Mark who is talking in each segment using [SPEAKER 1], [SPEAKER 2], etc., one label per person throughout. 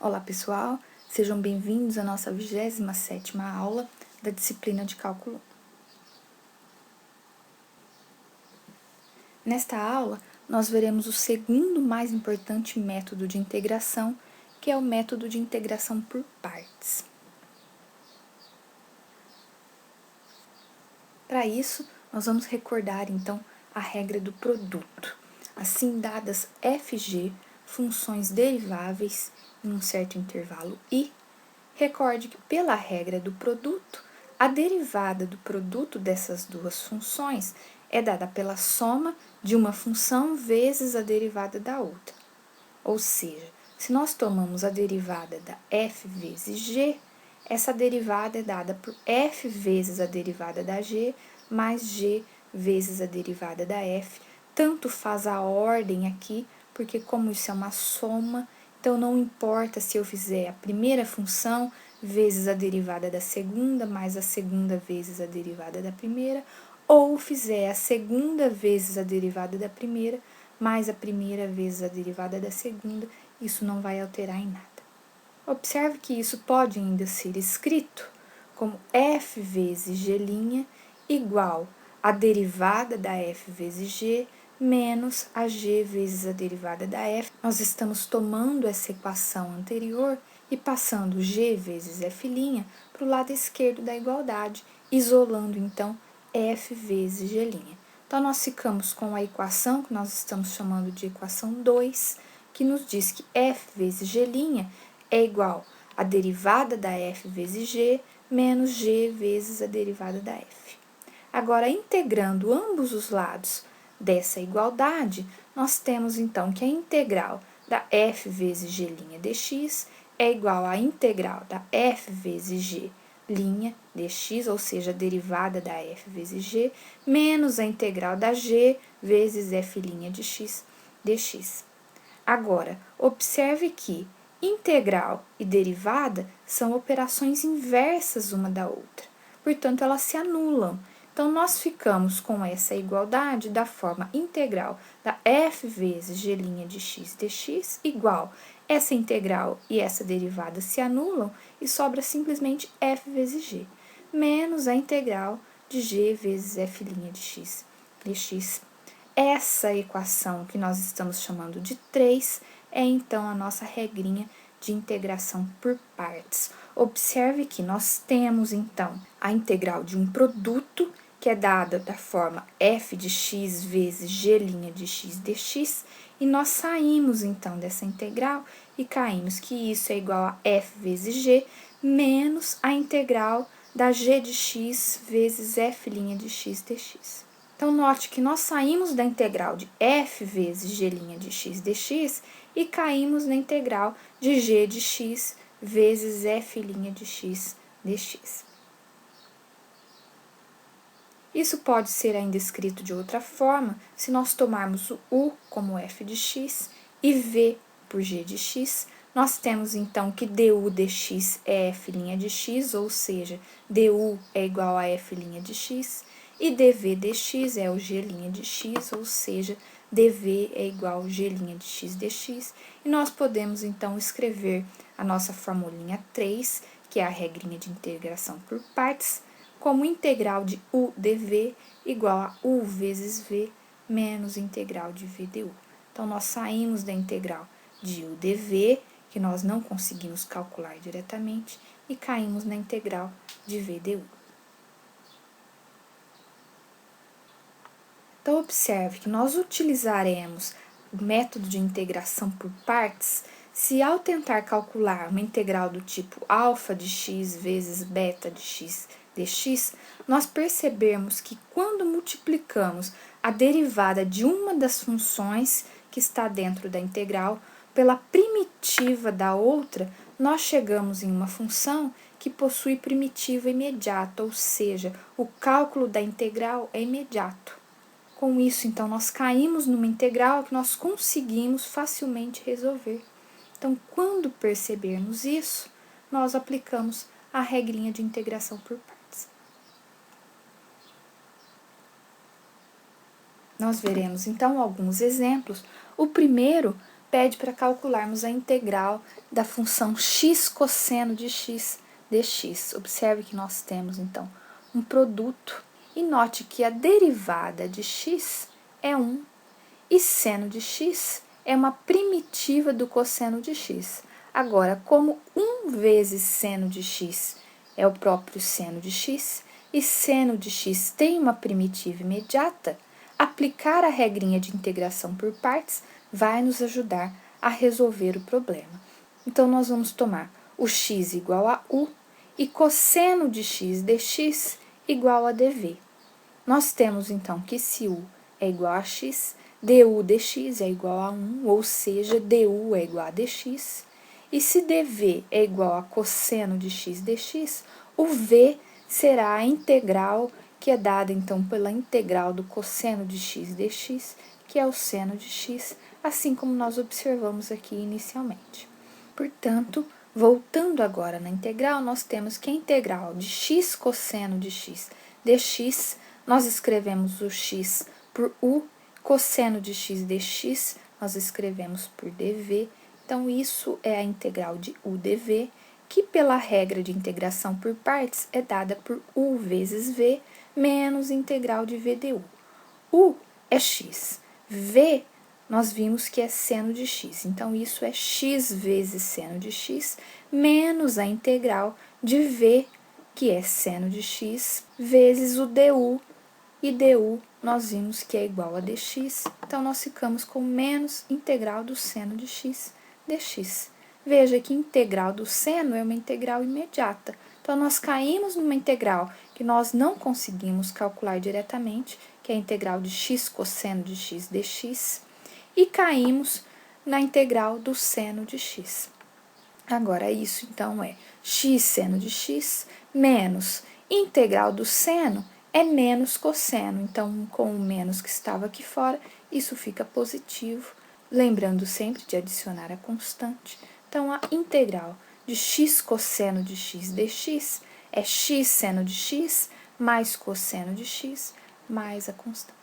[SPEAKER 1] Olá pessoal, sejam bem-vindos à nossa 27ª aula da disciplina de Cálculo 1. Nesta aula, nós veremos o segundo mais importante método de integração, que é o método de integração por partes. Para isso, nós vamos recordar então a regra do produto. Assim, dadas fg, funções deriváveis em um certo intervalo i, recorde que pela regra do produto, a derivada do produto dessas duas funções é dada pela soma de uma função vezes a derivada da outra. Ou seja, se nós tomamos a derivada da f vezes g, essa derivada é dada por f vezes a derivada da g, mais g vezes a derivada da f. Tanto faz a ordem aqui, porque como isso é uma soma, então não importa se eu fizer a primeira função vezes a derivada da segunda, mais a segunda vezes a derivada da primeira, ou fizer a segunda vezes a derivada da primeira, mais a primeira vezes a derivada da segunda, isso não vai alterar em nada. Observe que isso pode ainda ser escrito como f vezes g' igual a derivada da f vezes g menos a g vezes a derivada da f. Nós estamos tomando essa equação anterior e passando g vezes f' para o lado esquerdo da igualdade, isolando então f vezes g'. Então, nós ficamos com a equação que nós estamos chamando de equação 2, que nos diz que f vezes g' é igual a derivada da f vezes g menos g vezes a derivada da f. Agora, integrando ambos os lados dessa igualdade, nós temos então que a integral da f vezes g' dx é igual à integral da f vezes g' dx, ou seja, a derivada da f vezes g, menos a integral da g vezes f' de x dx. Agora, observe que integral e derivada são operações inversas uma da outra, portanto, elas se anulam. Então, nós ficamos com essa igualdade da forma integral da f vezes g' de x dx igual essa integral e essa derivada se anulam e sobra simplesmente f vezes g, menos a integral de g vezes f' de x dx. Essa equação que nós estamos chamando de 3 é então a nossa regrinha de integração por partes. Observe que nós temos então a integral de um produto que é dada da forma f de x vezes g' de x dx, e nós saímos então dessa integral e caímos que isso é igual a f vezes g menos a integral da g de x vezes f' de x dx. Então, note que nós saímos da integral de f vezes g' de x dx e caímos na integral de g de x vezes f' de x dx. Isso pode ser ainda escrito de outra forma, se nós tomarmos o u como f de x e v por g de x, nós temos então que du dx é f' de x, ou seja, du é igual a f' de x, e dv dx é o g' de x, ou seja, dv é igual ao g' de x dx, e nós podemos então escrever a nossa formulinha 3, que é a regrinha de integração por partes, como integral de u dv igual a u vezes v menos integral de v du. Então, nós saímos da integral de u dv, que nós não conseguimos calcular diretamente, e caímos na integral de v du. Então, observe que nós utilizaremos o método de integração por partes se, ao tentar calcular uma integral do tipo alfa de x vezes beta de x dx, nós percebermos que quando multiplicamos a derivada de uma das funções que está dentro da integral pela primitiva da outra, nós chegamos em uma função que possui primitiva imediata, ou seja, o cálculo da integral é imediato. Com isso, então, nós caímos numa integral que nós conseguimos facilmente resolver. Então, quando percebermos isso, nós aplicamos a regrinha de integração por partes. Nós veremos, então, alguns exemplos. O primeiro pede para calcularmos a integral da função x cosseno de x dx. Observe que nós temos, então, um produto e note que a derivada de x é 1 e seno de x é uma primitiva do cosseno de x. Agora, como 1 vezes seno de x é o próprio seno de x e seno de x tem uma primitiva imediata, aplicar a regrinha de integração por partes vai nos ajudar a resolver o problema. Então, nós vamos tomar o x igual a u e cosseno de x dx igual a dv. Nós temos, então, que se u é igual a x, du dx é igual a 1, ou seja, du é igual a dx. E se dv é igual a cosseno de x dx, o v será a integral que é dada, então, pela integral do cosseno de x dx, que é o seno de x, assim como nós observamos aqui inicialmente. Portanto, voltando agora na integral, nós temos que a integral de x cosseno de x dx, nós escrevemos o x por u, cosseno de x dx, nós escrevemos por dv. Então, isso é a integral de u dv, que pela regra de integração por partes é dada por u vezes v menos integral de v du. U é x, v nós vimos que é seno de x, então isso é x vezes seno de x menos a integral de v, que é seno de x, vezes o du, e du nós vimos que é igual a dx, então nós ficamos com menos integral do seno de x dx. Veja que integral do seno é uma integral imediata, então nós caímos numa integral que nós não conseguimos calcular diretamente, que é a integral de x cosseno de x dx, e caímos na integral do seno de x. Agora, isso então é x seno de x menos integral do seno é menos cosseno. Então, com o menos que estava aqui fora, isso fica positivo. Lembrando sempre de adicionar a constante. Então, a integral de x cosseno de x dx é x seno de x mais cosseno de x mais a constante.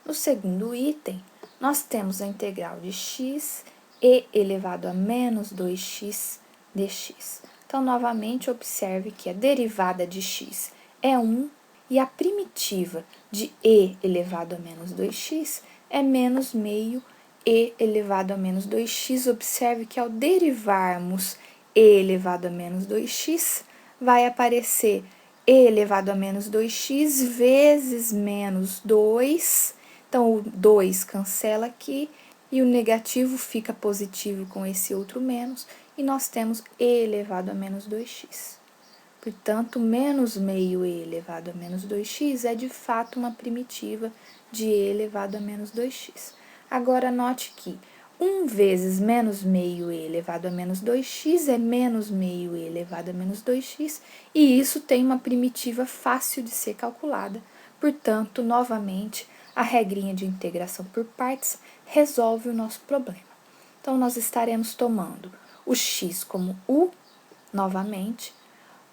[SPEAKER 1] No segundo item, nós temos a integral de x e elevado a menos 2x dx. Então, novamente, observe que a derivada de x é 1 e a primitiva de e elevado a menos 2x é menos meio e elevado a menos 2x. Observe que ao derivarmos e elevado a menos 2x, vai aparecer e elevado a menos 2x vezes menos 2. Então, o 2 cancela aqui e o negativo fica positivo com esse outro menos, e nós temos e elevado a menos 2x. Portanto, menos meio e elevado a menos 2x é de fato uma primitiva de e elevado a menos 2x. Agora, note que 1 vezes menos meio e elevado a menos 2x é menos meio e elevado a menos 2x, e isso tem uma primitiva fácil de ser calculada. Portanto, novamente, a regrinha de integração por partes resolve o nosso problema. Então, nós estaremos tomando o x como u, novamente,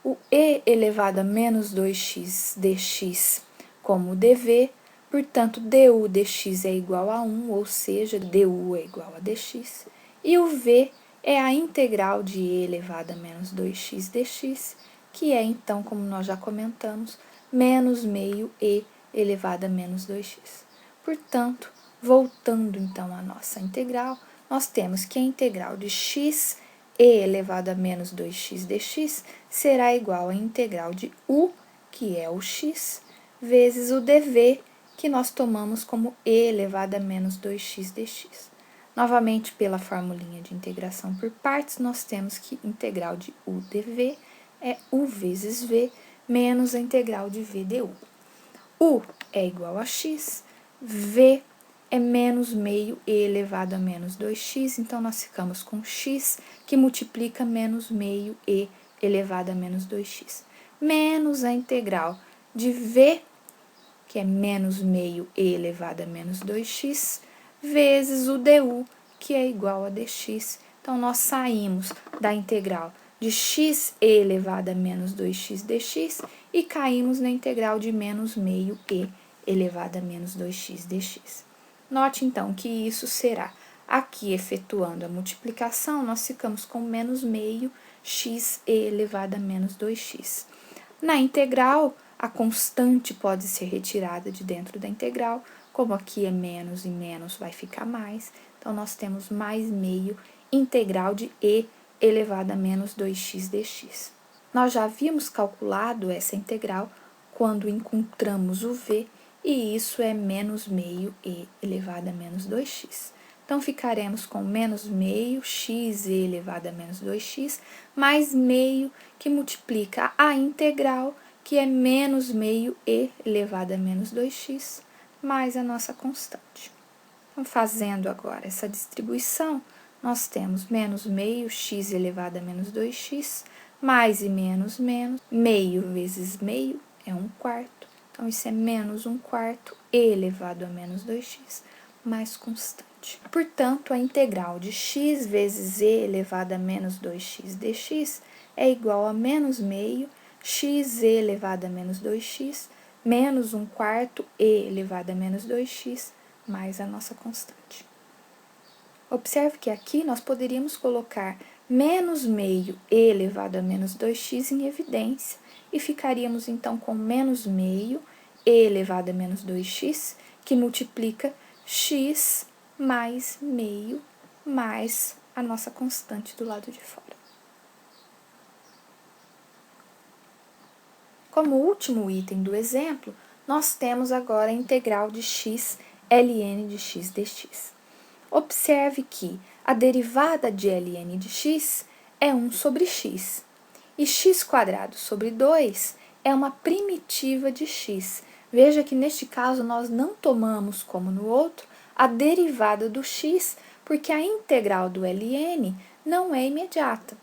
[SPEAKER 1] o e elevado a menos 2x dx como dv, portanto, du dx é igual a 1, ou seja, du é igual a dx, e o v é a integral de e elevado a menos 2x dx, que é, então, como nós já comentamos, menos meio e elevado a menos 2x. Portanto, voltando então à nossa integral, nós temos que a integral de x e elevado a menos 2x dx será igual à integral de u, que é o x, vezes o dv, que nós tomamos como e elevado a menos 2x dx. Novamente, pela formulinha de integração por partes, nós temos que a integral de u dv é u vezes v menos a integral de v du. U é igual a x, v é menos meio e elevado a menos 2x, então nós ficamos com x, que multiplica menos meio e elevado a menos 2x, menos a integral de v, que é menos meio e elevado a menos 2x, vezes o du, que é igual a dx. Então, nós saímos da integral de x e elevado a menos 2x dx e caímos na integral de menos meio e elevado a menos 2x dx. Note, então, que isso será, aqui efetuando a multiplicação, nós ficamos com menos meio x elevado a menos 2x. Na integral, a constante pode ser retirada de dentro da integral, como aqui é menos e menos vai ficar mais, então nós temos mais meio integral de e elevado a menos 2x dx. Nós já havíamos calculado essa integral quando encontramos o v, e isso é menos meio e elevado a menos 2x. Então, ficaremos com menos meio x e elevado a menos 2x, mais meio que multiplica a integral, que é menos meio e elevado a menos 2x, mais a nossa constante. Então, fazendo agora essa distribuição, nós temos menos meio x elevado a menos 2x, mais e menos, meio vezes meio é 1/4, então isso é menos 1/4 elevado a menos 2x, mais constante. Portanto, a integral de x vezes e elevado a menos 2x dx é igual a menos meio x elevado a menos 2x, menos 1/4 e elevado a menos 2x, mais a nossa constante. Observe que aqui nós poderíamos colocar menos meio e elevado a menos 2x em evidência, e ficaríamos então com menos meio e elevado a menos 2x, que multiplica x mais meio, mais a nossa constante do lado de fora. Como último item do exemplo, nós temos agora a integral de x ln de x dx. Observe que a derivada de ln de x é 1 sobre x, e x² sobre 2 é uma primitiva de x. Veja que neste caso nós não tomamos, como no outro, a derivada do x, porque a integral do ln não é imediata.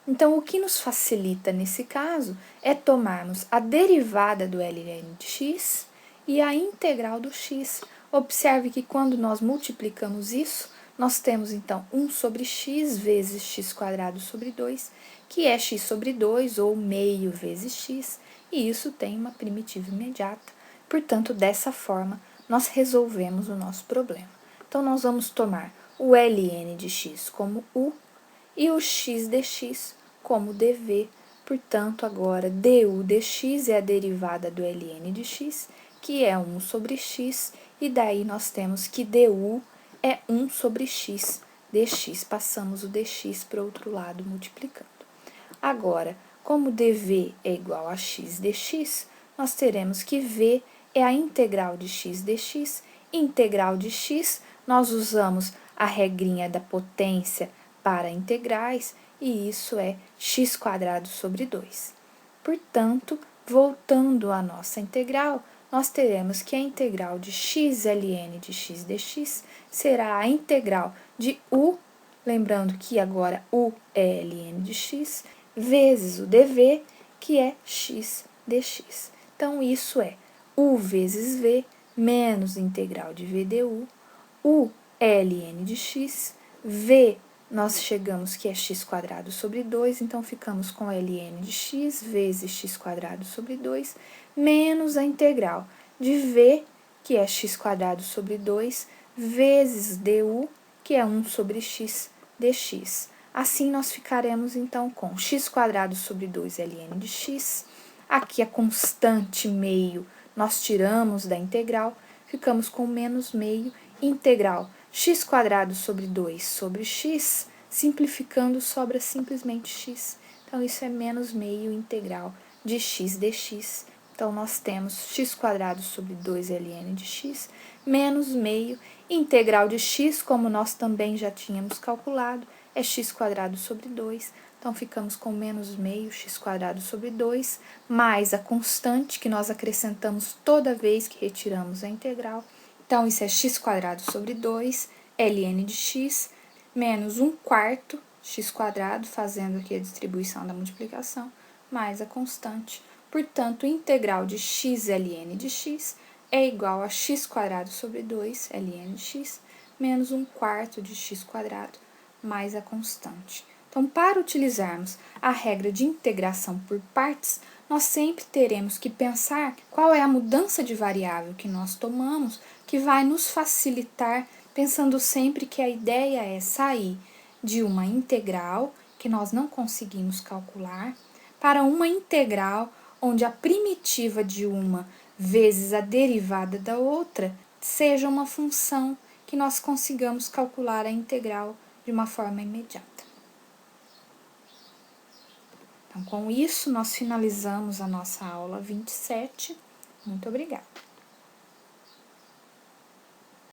[SPEAKER 1] Então, o que nos facilita nesse caso é tomarmos a derivada do ln de x e a integral do x. Observe que quando nós multiplicamos isso, nós temos então 1 sobre x vezes x² sobre 2, que é x sobre 2, ou meio vezes x, e isso tem uma primitiva imediata. Portanto, dessa forma, nós resolvemos o nosso problema. Então, nós vamos tomar o ln de x como u e o x dx como dv. Portanto, agora du dx é a derivada do ln de x, que é 1 sobre x, e daí nós temos que du é 1 sobre x dx. Passamos o dx para o outro lado multiplicando. Agora, como dv é igual a x dx, nós teremos que v é a integral de x dx. Integral de x, nós usamos a regrinha da potência para integrais, e isso é x² sobre 2. Portanto, voltando à nossa integral, nós teremos que a integral de x ln de x dx será a integral de u, lembrando que agora u é ln de x, vezes o dv, que é x dx. Então, isso é u vezes v menos integral de v du, u é ln de x, v nós chegamos que é x² sobre 2, então ficamos com ln de x vezes x² sobre 2, menos a integral de v, que é x² sobre 2, vezes du, que é 1 sobre x dx. Assim, nós ficaremos, então, com x² sobre 2 ln de x, aqui a constante meio nós tiramos da integral, ficamos com menos meio integral x² sobre 2 sobre x, simplificando, sobra simplesmente x. Então, isso é menos meio integral de x dx. Então, nós temos x² sobre 2 ln de x, menos meio integral de x, como nós também já tínhamos calculado, é x² sobre 2. Então, ficamos com menos meio x² sobre 2, mais a constante que nós acrescentamos toda vez que retiramos a integral. Então, isso é x² sobre 2, ln de x, menos 1/4 x², fazendo aqui a distribuição da multiplicação, mais a constante. Portanto, integral de x ln de x é igual a x² sobre 2, ln de x, menos 1/4 de x², mais a constante. Então, para utilizarmos a regra de integração por partes, nós sempre teremos que pensar qual é a mudança de variável que nós tomamos, que vai nos facilitar, pensando sempre que a ideia é sair de uma integral, que nós não conseguimos calcular, para uma integral onde a primitiva de uma vezes a derivada da outra seja uma função que nós consigamos calcular a integral de uma forma imediata. Então, com isso, nós finalizamos a nossa aula 27. Muito obrigada.